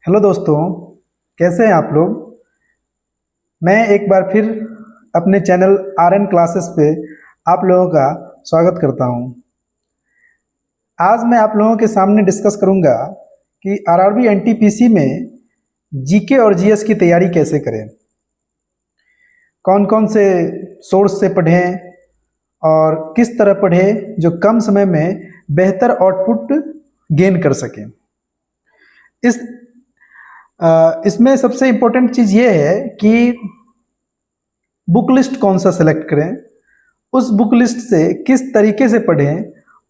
Hello दोस्तों, कैसे हैं आप लोग। मैं एक बार फिर अपने चैनल आर एन क्लासेस पे आप लोगों का स्वागत करता हूं। आज मैं आप लोगों के सामने डिस्कस करूंगा कि आरआरबी एनटीपीसी में जीके और जीएस की तैयारी कैसे करें, कौन कौन से सोर्स से पढ़ें और किस तरह पढ़ें जो कम समय में बेहतर आउटपुट गेन कर सकें। इस इसमें सबसे इम्पोर्टेंट चीज़ ये है कि बुक लिस्ट कौन सा सेलेक्ट करें, उस बुक लिस्ट से किस तरीके से पढ़ें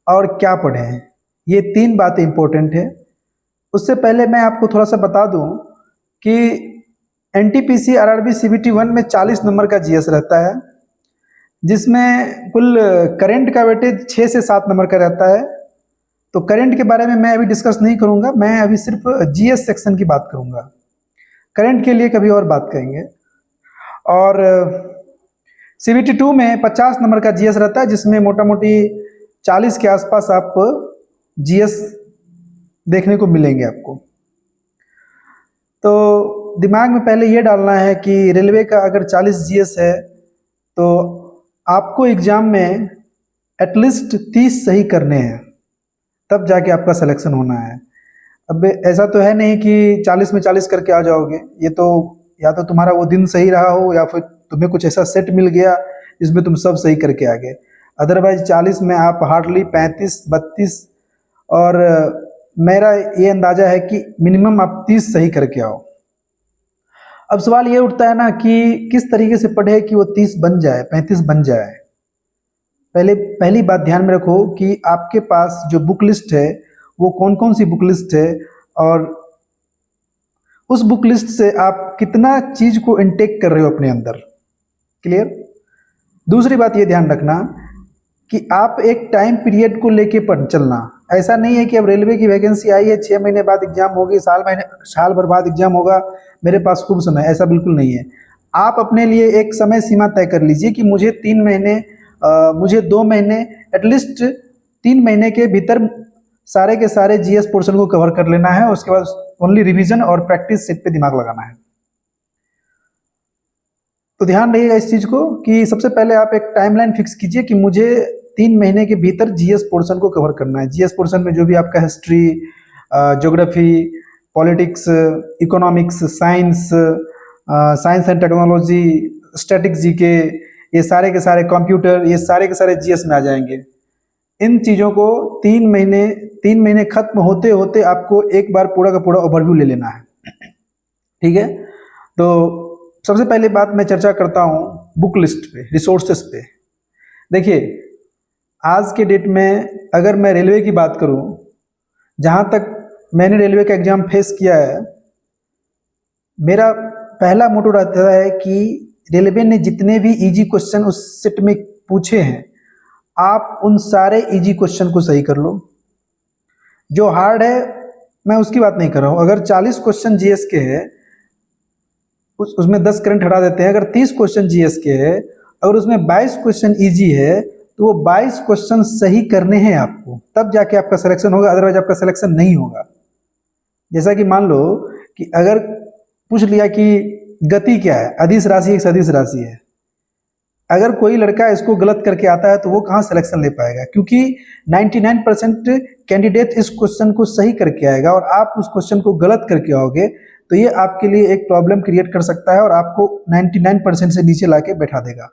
और क्या पढ़ें, ये तीन बातें इम्पोर्टेंट है। उससे पहले मैं आपको थोड़ा सा बता दूं कि एनटीपीसी आरआरबी सीबीटी 1 में 40 नंबर का जीएस रहता है, जिसमें कुल करंट का वेटेज 6 से 7 नंबर का रहता है। तो करंट के बारे में मैं अभी डिस्कस नहीं करूंगा, मैं अभी सिर्फ जीएस सेक्शन की बात करूंगा। करंट के लिए कभी और बात करेंगे। और सीबीटी 2 में 50 नंबर का जीएस रहता है, जिसमें मोटा मोटी 40 के आसपास आप जीएस देखने को मिलेंगे आपको। तो दिमाग में पहले ये डालना है कि रेलवे का अगर 40 जीएस है तो आपको एग्ज़ाम में एटलीस्ट 30 सही करने हैं, तब जाके आपका सिलेक्शन होना है। अब ऐसा तो है नहीं कि 40 में 40 करके आ जाओगे। ये तो या तो तुम्हारा वो दिन सही रहा हो या फिर तुम्हें कुछ ऐसा सेट मिल गया जिसमें तुम सब सही करके आ गए। अदरवाइज 40 में आप हार्डली 35, 32 और मेरा ये अंदाज़ा है कि मिनिमम आप 30 सही करके आओ। अब सवाल ये उठता है ना कि किस तरीके से पढ़े कि वो 30 बन जाए, 35 बन जाए। पहली बात ध्यान में रखो कि आपके पास जो बुक लिस्ट है वो कौन कौन सी बुक लिस्ट है और उस बुक लिस्ट से आप कितना चीज़ को इनटेक कर रहे हो अपने अंदर। क्लियर। दूसरी बात ये ध्यान रखना कि आप एक टाइम पीरियड को लेके पढ़ चलना। ऐसा नहीं है कि अब रेलवे की वैकेंसी आई है, 6 महीने बाद एग्जाम होगी, साल भर बाद एग्जाम होगा, मेरे पास खूब समय। ऐसा बिल्कुल नहीं है। आप अपने लिए एक समय सीमा तय कर लीजिए कि मुझे 3 महीने, मुझे 2 महीने, एटलीस्ट 3 महीने के भीतर सारे के सारे जीएस पोर्शन को कवर कर लेना है। उसके बाद ओनली रिवीजन और प्रैक्टिस सेट पे दिमाग लगाना है। तो ध्यान रखिएगा इस चीज़ को कि सबसे पहले आप एक टाइमलाइन फिक्स कीजिए कि मुझे 3 महीने के भीतर जीएस पोर्शन को कवर करना है। जीएस पोर्शन में जो भी आपका history, geography, politics, economics, science, science and technology, statics, GK, ये सारे के सारे, कंप्यूटर, ये सारे के सारे जीएस में आ जाएंगे। इन चीज़ों को 3 महीने खत्म होते होते आपको एक बार पूरा का पूरा ओवरव्यू ले लेना है। ठीक है। तो सबसे पहले बात मैं चर्चा करता हूँ बुक लिस्ट पे, रिसोर्सेस पे। देखिए, आज के डेट में अगर मैं रेलवे की बात करूँ, जहाँ तक मैंने रेलवे का एग्ज़ाम फेस किया है, मेरा पहला मोटो रहता है कि रेलवे ने जितने भी इजी क्वेश्चन उस सेट में पूछे हैं, आप उन सारे इजी क्वेश्चन को सही कर लो। जो हार्ड है मैं उसकी बात नहीं कर रहा हूँ। अगर 40 क्वेश्चन जीएस के है, उसमें 10 करंट हटा देते हैं। अगर 30 क्वेश्चन जीएस के है, अगर उसमें 22 क्वेश्चन इजी है, तो वो 22 क्वेश्चन सही करने हैं आपको, तब जाके आपका सिलेक्शन होगा। अदरवाइज आपका सिलेक्शन नहीं होगा। जैसा कि मान लो कि अगर पूछ लिया कि गति क्या है, अदिश राशि एक सदिश राशि है, अगर कोई लड़का इसको गलत करके आता है तो वो कहाँ सिलेक्शन ले पाएगा, क्योंकि 99% कैंडिडेट इस क्वेश्चन को सही करके आएगा और आप उस क्वेश्चन को गलत करके आओगे तो ये आपके लिए एक प्रॉब्लम क्रिएट कर सकता है और आपको 99% से नीचे लाके बैठा देगा।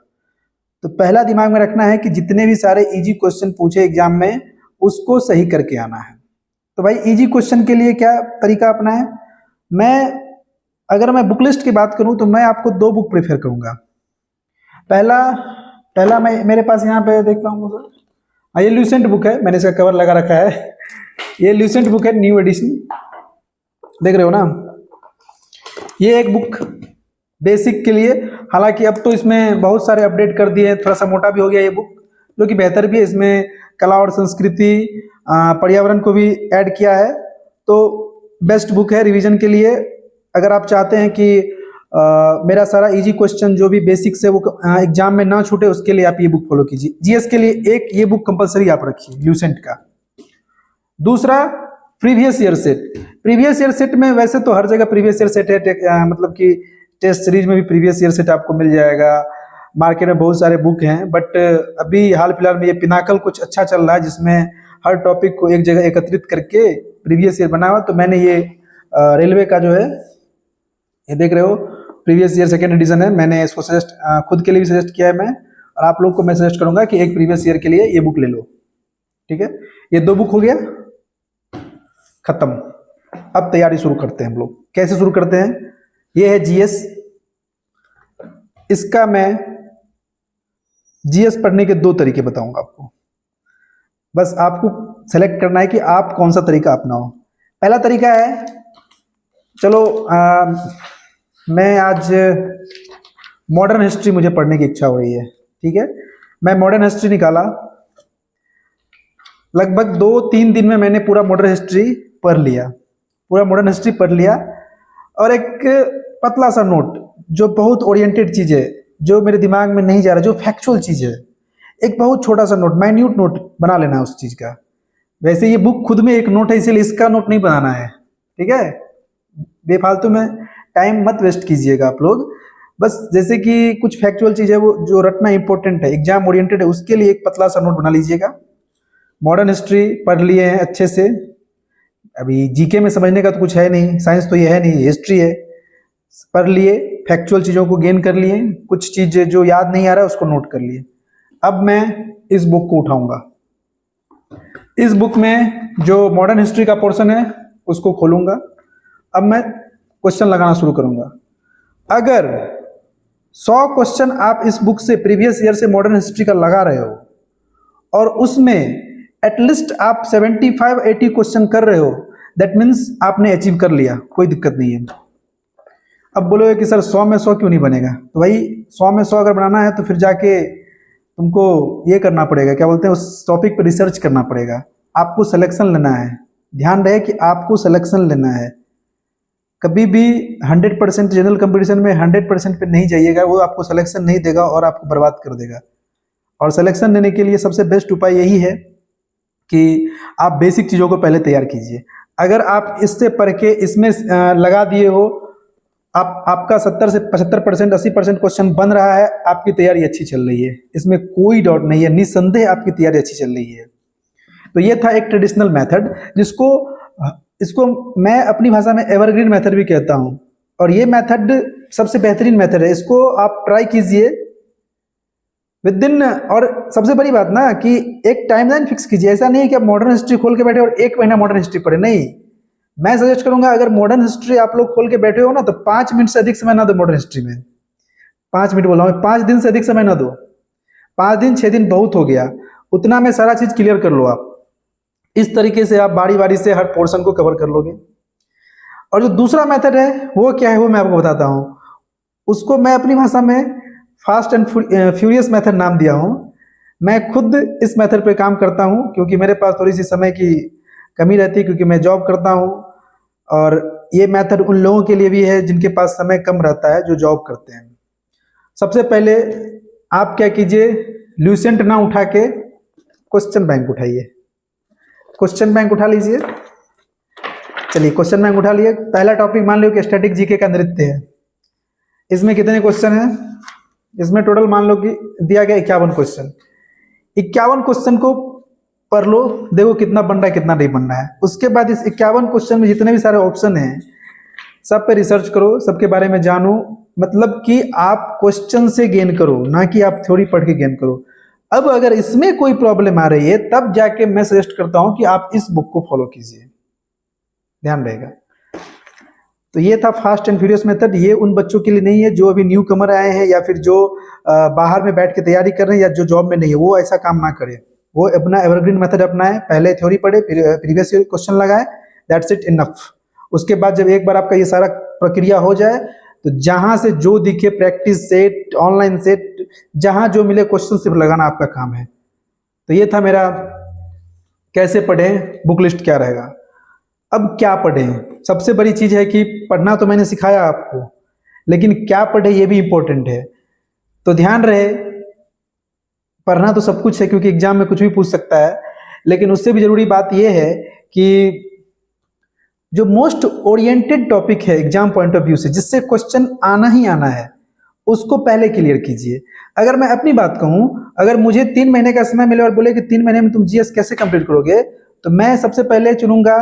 तो पहला दिमाग में रखना है कि जितने भी सारे इजी क्वेश्चन पूछे एग्जाम में, उसको सही करके आना है। तो भाई, इजी क्वेश्चन के लिए क्या तरीका अपनाएं? अगर मैं बुक लिस्ट की बात करूं तो मैं आपको 2 बुक प्रेफर करूंगा। पहला मैं मेरे पास यहाँ पे देखता हूँ सर, ये ल्यूसेंट बुक है, मैंने इसका कवर लगा रखा है। ये ल्यूसेंट बुक है, न्यू एडिशन, देख रहे हो ना। ये एक बुक बेसिक के लिए, हालांकि अब तो इसमें बहुत सारे अपडेट कर दिए हैं, थोड़ा सा मोटा भी हो गया ये बुक, जो कि बेहतर भी है। इसमें कला और संस्कृति, पर्यावरण को भी ऐड किया है। तो बेस्ट बुक है रिवीजन के लिए। अगर आप चाहते हैं कि मेरा सारा इजी क्वेश्चन जो भी बेसिक्स है वो एग्जाम में ना छूटे, उसके लिए आप ये बुक फॉलो कीजिए। जीएस के लिए एक ये बुक कंपलसरी आप रखिए ल्यूसेंट का। दूसरा, previous year set, previous year set में वैसे तो हर जगह प्रीवियस ईयर सेट है, मतलब कि टेस्ट सीरीज में भी प्रीवियस ईयर सेट आपको मिल जाएगा, मार्केट में बहुत सारे बुक हैं, बट अभी हाल फिलहाल में ये पिनाकल कुछ अच्छा चल रहा है जिसमें हर टॉपिक को एक जगह एकत्रित करके प्रीवियस ईयर बना हुआ। तो मैंने ये रेलवे का जो है, ये देख रहे हो प्रीवियस ईयर सेकेंड एडिशन है, मैंने इसको सजेस्ट खुद के लिए भी सजेस्ट किया है मैं, और आप लोग को मैं सजेस्ट करूंगा कि एक प्रीवियस ईयर के लिए ये बुक ले लो। ठीक है, ये 2 बुक हो गया खत्म। अब तैयारी शुरू करते हैं हम लोग। कैसे शुरू करते हैं? ये है जीएस। इसका मैं जीएस पढ़ने के 2 तरीके बताऊंगा आपको, बस आपको सेलेक्ट करना है कि आप कौन सा तरीका अपनाओ। पहला तरीका है, चलो मैं आज मॉडर्न हिस्ट्री मुझे पढ़ने की इच्छा हो रही है। ठीक है, मैं मॉडर्न हिस्ट्री निकाला, लगभग 2-3 दिन में मैंने पूरा मॉडर्न हिस्ट्री पढ़ लिया, पूरा मॉडर्न हिस्ट्री पढ़ लिया, और एक पतला सा नोट जो बहुत ओरिएंटेड चीज़ है, जो मेरे दिमाग में नहीं जा रहा, जो फैक्चुअल चीज़ है, एक बहुत छोटा सा नोट, माइन्यूट नोट बना लेना है उस चीज़ का। वैसे ये बुक खुद में एक नोट है, इसीलिए इसका नोट नहीं बनाना है। ठीक है, बेफालतू में टाइम मत वेस्ट कीजिएगा आप लोग। बस जैसे कि कुछ फैक्चुअल चीज़ है वो जो रटना इंपॉर्टेंट है, एग्जाम ओरिएंटेड है, उसके लिए एक पतला सा नोट बना लीजिएगा। मॉडर्न हिस्ट्री पढ़ लिए हैं अच्छे से, अभी जीके में समझने का तो कुछ है नहीं, साइंस तो ये है नहीं, हिस्ट्री है, पढ़ लिए, फैक्चुअल चीज़ों को गेन कर लिए, कुछ चीज़ जो याद नहीं आ रहा है उसको नोट कर लिए। अब मैं इस बुक को उठाऊंगा, इस बुक में जो मॉडर्न हिस्ट्री का पोर्शन है उसको खोलूंगा। अब मैं क्वेश्चन लगाना शुरू करूंगा। अगर 100 क्वेश्चन आप इस बुक से प्रीवियस ईयर से मॉडर्न हिस्ट्री का लगा रहे हो और उसमें एटलीस्ट आप 75-80 क्वेश्चन कर रहे हो, दैट मीन्स आपने अचीव कर लिया, कोई दिक्कत नहीं है। अब बोलोगे कि सर 100 में 100 क्यों नहीं बनेगा? तो भाई 100 में 100 अगर बनाना है तो फिर जाके तुमको ये करना पड़ेगा, क्या बोलते हैं, उस टॉपिक पर रिसर्च करना पड़ेगा, आपको सिलेक्शन लेना है। ध्यान रहे कि आपको सिलेक्शन लेना है। कभी भी 100% जनरल कंपटीशन में 100% पे नहीं जाइएगा, वो आपको सिलेक्शन नहीं देगा और आपको बर्बाद कर देगा। और सिलेक्शन लेने के लिए सबसे बेस्ट उपाय यही है कि आप बेसिक चीज़ों को पहले तैयार कीजिए। अगर आप इससे पढ़ के इसमें लगा दिए हो, आपका 70 से 75%, 80% क्वेश्चन बन रहा है, आपकी तैयारी अच्छी चल रही है, इसमें कोई डाउट नहीं है, निस्संदेह आपकी तैयारी अच्छी चल रही है। तो ये था एक ट्रेडिशनल मेथड, इसको मैं अपनी भाषा में एवरग्रीन मेथड भी कहता हूँ, और ये मेथड सबसे बेहतरीन मेथड है। इसको आप ट्राई कीजिए विद इन, और सबसे बड़ी बात ना कि एक टाइमलाइन फिक्स कीजिए। ऐसा नहीं है कि आप मॉडर्न हिस्ट्री खोल के बैठे और 1 महीना मॉडर्न हिस्ट्री पढ़े, नहीं। मैं सजेस्ट करूंगा, अगर मॉडर्न हिस्ट्री आप लोग खोल के बैठे हो ना, तो 5 मिनट से अधिक समय ना दो मॉडर्न हिस्ट्री में। 5 मिनट बोला मैं, 5 दिन से अधिक समय ना दो। 5 दिन 6 दिन बहुत हो गया, उतना में सारा चीज क्लियर कर लो आप। इस तरीके से आप बारी बारी से हर पोर्शन को कवर कर लोगे। और जो दूसरा मेथड है वो क्या है, वो मैं आपको बताता हूँ। उसको मैं अपनी भाषा में फास्ट एंड फ्यूरियस मेथड नाम दिया हूँ। मैं खुद इस मेथड पे काम करता हूँ क्योंकि मेरे पास थोड़ी सी समय की कमी रहती है, क्योंकि मैं जॉब करता हूँ, और ये मेथड उन लोगों के लिए भी है जिनके पास समय कम रहता है, जो जॉब करते हैं। सबसे पहले आप क्या कीजिए, ल्यूसेंट ना उठा के क्वेश्चन बैंक उठाइए। क्वेश्चन बैंक उठा लीजिए। चलिए क्वेश्चन बैंक उठा लिए। पहला टॉपिक मान लो कि स्टैटिक जीके का नृत्य है। इसमें कितने क्वेश्चन हैं? इसमें टोटल मान लो कि दिया गया 51 क्वेश्चन। 51 क्वेश्चन को पढ़ लो, देखो कितना बन रहा है कितना नहीं बन रहा है। उसके बाद इस 51 क्वेश्चन में जितने भी सारे ऑप्शन हैं सब पे रिसर्च करो, सबके बारे में जानो। मतलब कि आप क्वेश्चन से गेन करो, ना कि आप थ्योरी पढ़ के गेन करो। अब अगर इसमें कोई प्रॉब्लम आ रही है तब जाके मैं सजेस्ट करता हूं कि आप इस बुक को फॉलो कीजिए, ध्यान रहेगा। तो ये था फास्ट एंड फ्यूरियस मेथड। ये उन बच्चों के लिए नहीं है जो अभी न्यू कमर आए हैं, या फिर जो बाहर में बैठ के तैयारी कर रहे हैं, या जो जॉब में नहीं है, वो ऐसा काम ना करे। वो अपना एवरग्रीन मेथड अपनाए, पहले थ्योरी पढ़े, फिर प्रीवियस क्वेश्चन लगाए, दैट्स इट, इनफ। उसके बाद जब एक बार आपका ये सारा प्रक्रिया हो जाए तो जहां से जो दिखे, प्रैक्टिस सेट, ऑनलाइन सेट, जहां जो मिले क्वेश्चन सिर्फ लगाना आपका काम है। तो ये था मेरा कैसे पढ़ें, बुक लिस्ट क्या रहेगा। अब क्या पढ़ें, सबसे बड़ी चीज है कि पढ़ना तो मैंने सिखाया आपको, लेकिन क्या पढ़े ये भी इंपॉर्टेंट है। तो ध्यान रहे, पढ़ना तो सब कुछ है क्योंकि एग्जाम में कुछ भी पूछ सकता है, लेकिन उससे भी जरूरी बात यह है कि जो मोस्ट ओरिएंटेड टॉपिक है एग्जाम पॉइंट ऑफ व्यू से, जिससे क्वेश्चन आना ही आना है, उसको पहले क्लियर कीजिए। अगर मैं अपनी बात कहूं, अगर मुझे 3 महीने का समय मिले और बोले कि 3 महीने में तुम जीएस कैसे कंप्लीट करोगे, तो मैं सबसे पहले चुनूंगा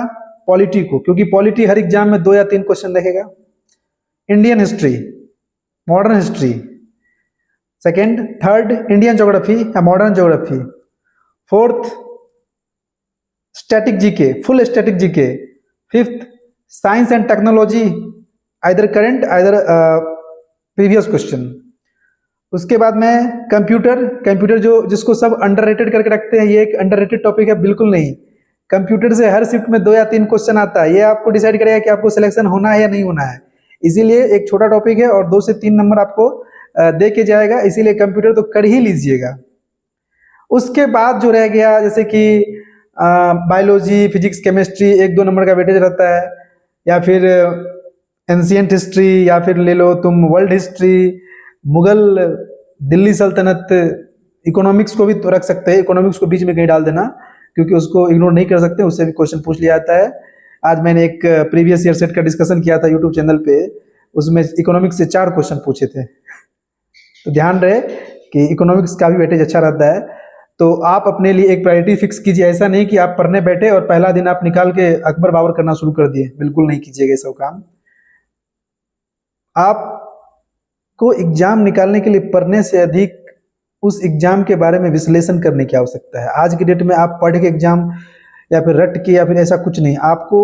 पॉलिटी को, क्योंकि पॉलिटी हर एग्जाम में 2 या 3 क्वेश्चन रहेगा। Indian history, modern history, second, third Indian geography या modern geography, fourth static GK, full static GK, fifth science and technology, either current either previous question. उसके बाद में कंप्यूटर जो जिसको सब अंडररेटेड करके रखते हैं, ये एक अंडररेटेड टॉपिक है, बिल्कुल नहीं। कंप्यूटर से हर शिफ्ट में 2 या 3 क्वेश्चन आता है, ये आपको डिसाइड करेगा कि आपको सिलेक्शन होना है या नहीं होना है। इसीलिए एक छोटा टॉपिक है और 2 से 3 नंबर आपको दे के जाएगा, इसीलिए कंप्यूटर तो कर ही लीजिएगा। उसके बाद जो रह गया, जैसे कि बायोलॉजी, फिजिक्स, केमिस्ट्री, 1-2 नंबर का वेटेज रहता है, या फिर एंशियंट हिस्ट्री, या फिर ले लो तुम वर्ल्ड हिस्ट्री, मुगल, दिल्ली सल्तनत। इकोनॉमिक्स को भी तो रख सकते हैं, इकोनॉमिक्स को बीच में कहीं डाल देना, क्योंकि उसको इग्नोर नहीं कर सकते, उससे भी क्वेश्चन पूछ लिया जाता है। आज मैंने एक प्रीवियस ईयर सेट का डिस्कशन किया था यूट्यूब चैनल पे, उसमें इकोनॉमिक्स से 4 क्वेश्चन पूछे थे। तो ध्यान रहे कि इकोनॉमिक्स का भी वेटेज अच्छा रहता है। तो आप अपने लिए एक प्रायोरिटी फिक्स कीजिए, ऐसा नहीं कि आप पढ़ने बैठे और पहला दिन आप निकाल के अकबर बाबर करना शुरू कर दिए, बिल्कुल नहीं कीजिएगा ये सब काम। आपको एग्जाम निकालने के लिए पढ़ने से अधिक उस एग्जाम के बारे में विश्लेषण करने की आवश्यकता है। आज की डेट में आप पढ़ के एग्जाम या फिर रट के या फिर ऐसा कुछ नहीं, आपको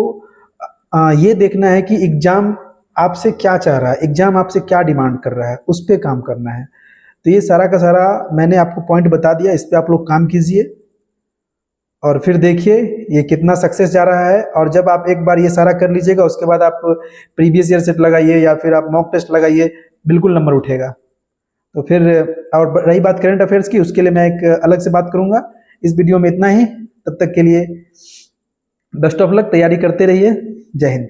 ये देखना है कि एग्जाम आपसे क्या चाह रहा है, एग्जाम आपसे क्या डिमांड कर रहा है, उस पर काम करना है। तो ये सारा का सारा मैंने आपको पॉइंट बता दिया, इस पर आप लोग काम कीजिए और फिर देखिए ये कितना सक्सेस जा रहा है। और जब आप एक बार ये सारा कर लीजिएगा, उसके बाद आप प्रीवियस ईयर सेट लगाइए या फिर आप मॉक टेस्ट लगाइए, बिल्कुल नंबर उठेगा। तो फिर और रही बात करंट अफेयर्स की, उसके लिए मैं एक अलग से बात करूंगा। इस वीडियो में इतना ही, तब तक के लिए बेस्ट ऑफ लक, तैयारी करते रहिए। जय हिंद।